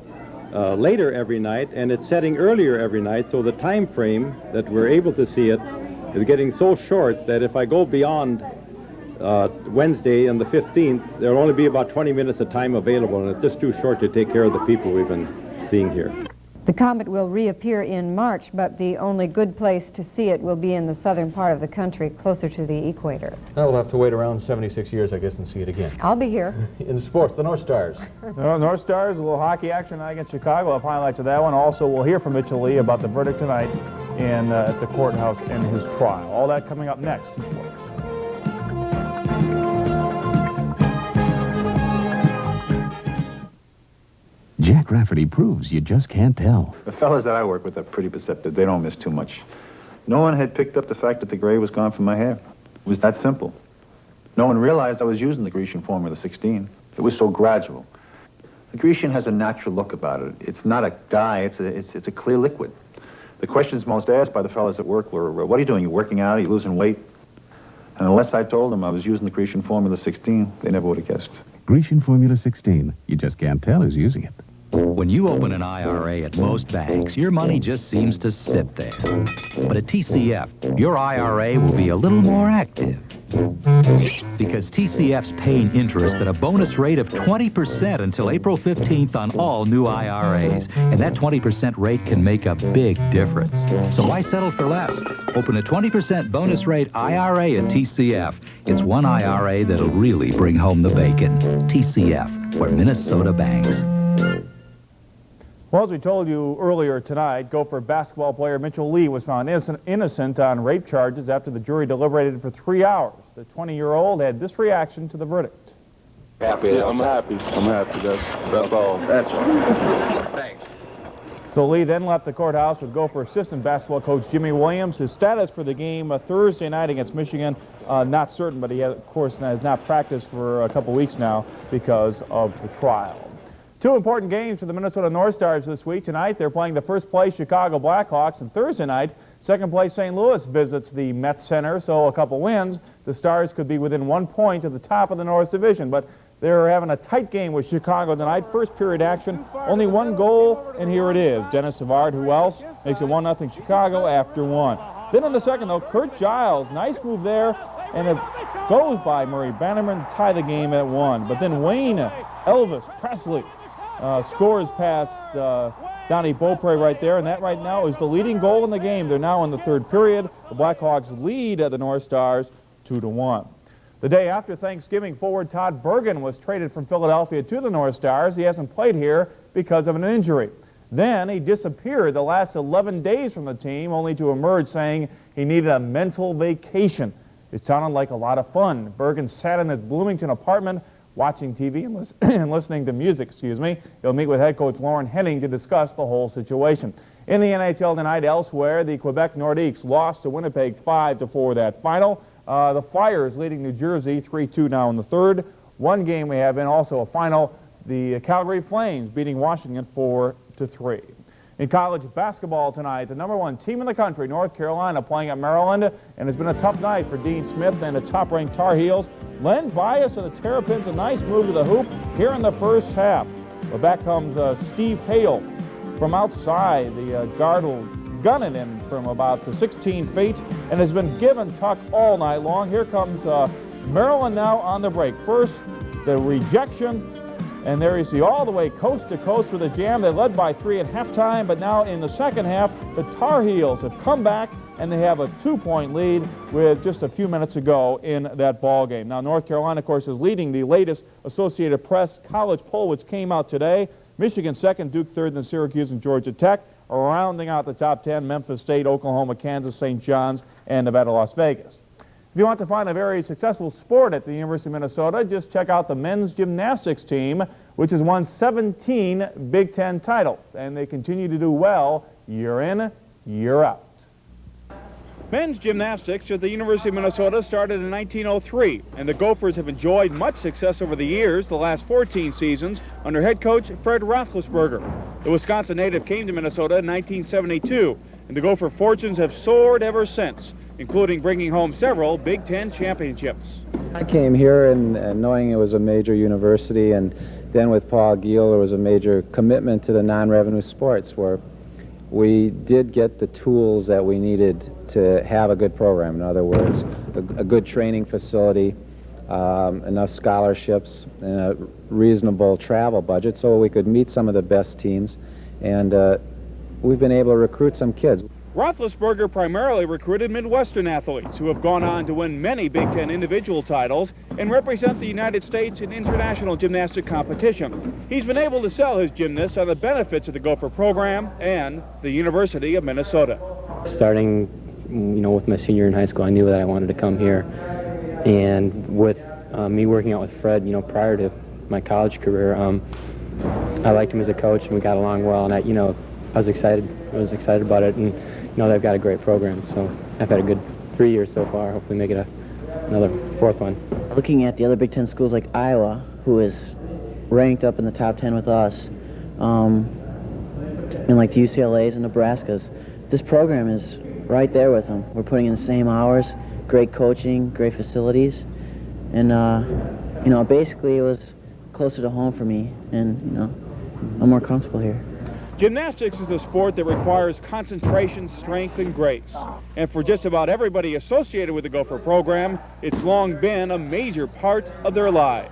later every night, and it's setting earlier every night, so the time frame that we're able to see it is getting so short that if I go beyond Wednesday and the 15th, there'll only be about 20 minutes of time available, and it's just too short to take care of the people we've been seeing here. The comet will reappear in March, but the only good place to see it will be in the southern part of the country, closer to the equator. Now we'll have to wait around 76 years, I guess, and see it again. I'll be here. In sports, the North Stars. North Stars, a little hockey action tonight against Chicago. We'll have highlights of that one. Also, we'll hear from Mitch Lee about the verdict tonight at the courthouse in his trial. All that coming up next in sports. Jack Rafferty proves you just can't tell. The fellas that I work with are pretty perceptive. They don't miss too much. No one had picked up the fact that the gray was gone from my hair. It was that simple. No one realized I was using the Grecian Formula 16. It was so gradual. The Grecian has a natural look about it. It's not a dye, it's a clear liquid. The questions most asked by the fellas at work were, what are you doing? You working out? Are you losing weight? And unless I told them I was using the Grecian Formula 16, they never would have guessed. Grecian Formula 16. You just can't tell who's using it. When you open an IRA at most banks, your money just seems to sit there. But at TCF, your IRA will be a little more active. Because TCF's paying interest at a bonus rate of 20% until April 15th on all new IRAs. And that 20% rate can make a big difference. So why settle for less? Open a 20% bonus rate IRA at TCF. It's one IRA that'll really bring home the bacon. TCF, where Minnesota banks. Well, as we told you earlier tonight, Gopher basketball player Mitchell Lee was found innocent on rape charges after the jury deliberated for 3 hours. The 20-year-old had this reaction to the verdict. Happy. Yeah, I'm happy. I'm happy. That's all. That's all. Thanks. So Lee then left the courthouse with Gopher assistant basketball coach Jimmy Williams. His status for the game Thursday night against Michigan, not certain, but he, of course, has not practiced for a couple weeks now because of the trial. Two important games for the Minnesota North Stars this week. Tonight, they're playing the first-place Chicago Blackhawks, and Thursday night, second-place St. Louis visits the Met Center, so a couple wins. The Stars could be within 1 point at the top of the North Division, but they're having a tight game with Chicago tonight. First period action, only one goal, and here it is. Dennis Savard, who else, makes it 1-0 Chicago after one. Then in the second, though, Kurt Giles, nice move there, and it goes by Murray Bannerman to tie the game at 1. But then Wayne Elvis Presley scores past Donnie Beaupre right there, and that right now is the leading goal in the game. They're now in the third period. The Blackhawks lead the North Stars 2-1. The day after Thanksgiving, forward Todd Bergen was traded from Philadelphia to the North Stars. He hasn't played here because of an injury. Then he disappeared the last 11 days from the team, only to emerge saying he needed a mental vacation. It sounded like a lot of fun. Bergen sat in his Bloomington apartment watching TV and listening to music, He'll meet with head coach Lauren Henning to discuss the whole situation. In the NHL tonight, elsewhere, the Quebec Nordiques lost to Winnipeg 5-4 that final. The Flyers leading New Jersey 3-2 now in the third. One game we have in also a final, the Calgary Flames beating Washington 4-3. In college basketball tonight, the #1 team in the country, North Carolina, playing at Maryland, and it's been a tough night for Dean Smith and the top-ranked Tar Heels. Len Bias and the Terrapins, a nice move to the hoop here in the first half. But back comes Steve Hale from outside. The guard will gun it in from about 16 feet, and has been give and tuck all night long. Here comes Maryland now on the break. First, the rejection. And there you see all the way coast to coast with a jam. They led by 3 at halftime, but now in the second half, the Tar Heels have come back and they have a 2-point lead with just a few minutes to go in that ball game. Now, North Carolina, of course, is leading the latest Associated Press college poll, which came out today. Michigan second, Duke third, then Syracuse and Georgia Tech. Rounding out the top 10, Memphis State, Oklahoma, Kansas, St. John's, and Nevada, Las Vegas. If you want to find a very successful sport at the University of Minnesota, just check out the men's gymnastics team, which has won 17 Big Ten titles, and they continue to do well year in, year out. Men's gymnastics at the University of Minnesota started in 1903, and the Gophers have enjoyed much success over the years, the last 14 seasons, under head coach Fred Roethlisberger. The Wisconsin native came to Minnesota in 1972, and the Gopher fortunes have soared ever since, including bringing home several Big Ten championships. I came here and knowing it was a major university, and then with Paul Giel, there was a major commitment to the non-revenue sports, where we did get the tools that we needed to have a good program. In other words, a good training facility, enough scholarships, and a reasonable travel budget so we could meet some of the best teams, and we've been able to recruit some kids. Roethlisberger primarily recruited Midwestern athletes who have gone on to win many Big Ten individual titles and represent the United States in international gymnastic competition. He's been able to sell his gymnasts on the benefits of the Gopher program and the University of Minnesota. Starting, with my senior in high school, I knew that I wanted to come here. And with me working out with Fred, prior to my college career, I liked him as a coach and we got along well, and I was excited. I was excited about it, and they've got a great program. So I've had a good 3 years so far. Hopefully make it another 4th one. Looking at the other Big Ten schools like Iowa, who is ranked up in the top 10 with us, and like the UCLA's and Nebraska's, this program is right there with them. We're putting in the same hours, great coaching, great facilities, and basically it was closer to home for me, and I'm more comfortable here. Gymnastics is a sport that requires concentration, strength, and grace. And for just about everybody associated with the Gopher program, it's long been a major part of their lives.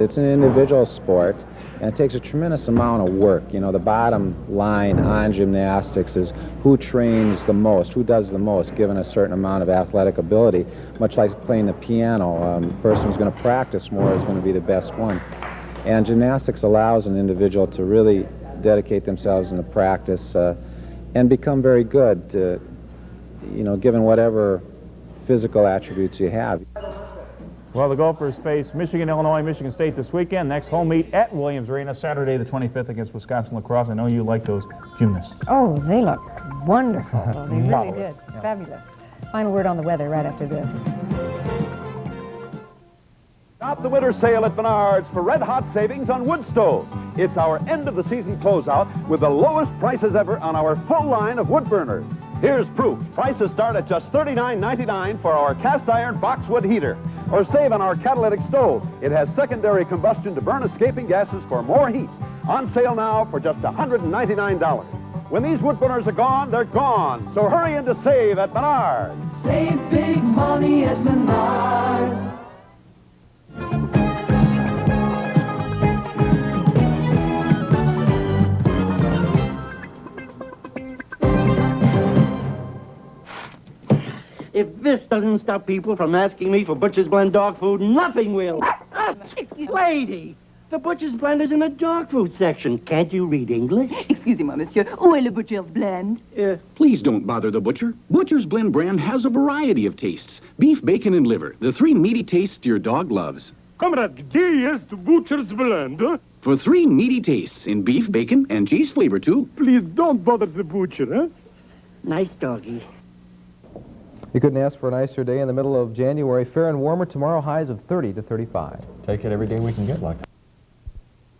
It's an individual sport, and it takes a tremendous amount of work. The bottom line on gymnastics is who trains the most, who does the most, given a certain amount of athletic ability. Much like playing the piano, the person who's going to practice more is going to be the best one. And gymnastics allows an individual to really dedicate themselves in the practice and become very good, given whatever physical attributes you have. Well, the Gophers face Michigan, Illinois, Michigan State this weekend. Next home meet at Williams Arena, Saturday the 25th against Wisconsin lacrosse. I know you like those gymnasts. Oh, they look wonderful. They really Marvelous. did. Fabulous. Final word on the weather right after this. Stop the winter sale at Menards for red-hot savings on wood stoves. It's our end-of-the-season closeout with the lowest prices ever on our full line of wood burners. Here's proof. Prices start at just $39.99 for our cast-iron boxwood heater. Or save on our catalytic stove. It has secondary combustion to burn escaping gases for more heat. On sale now for just $199. When these wood burners are gone, they're gone. So hurry in to save at Menards. Save big money at Menards. If this doesn't stop people from asking me for Butcher's Blend dog food, nothing will. Lady, the Butcher's Blend is in the dog food section. Can't you read English? Excusez-moi, monsieur. Où est le Butcher's Blend? Please don't bother the butcher. Butcher's Blend brand has a variety of tastes. Beef, bacon, and liver. The 3 meaty tastes your dog loves. Comrade, где есть Butcher's Blend? For 3 meaty tastes in beef, bacon, and cheese flavor, too. Please don't bother the butcher, huh? Nice doggy. You couldn't ask for a nicer day in the middle of January. Fair and warmer tomorrow, highs of 30 to 35. Take it every day we can get like that.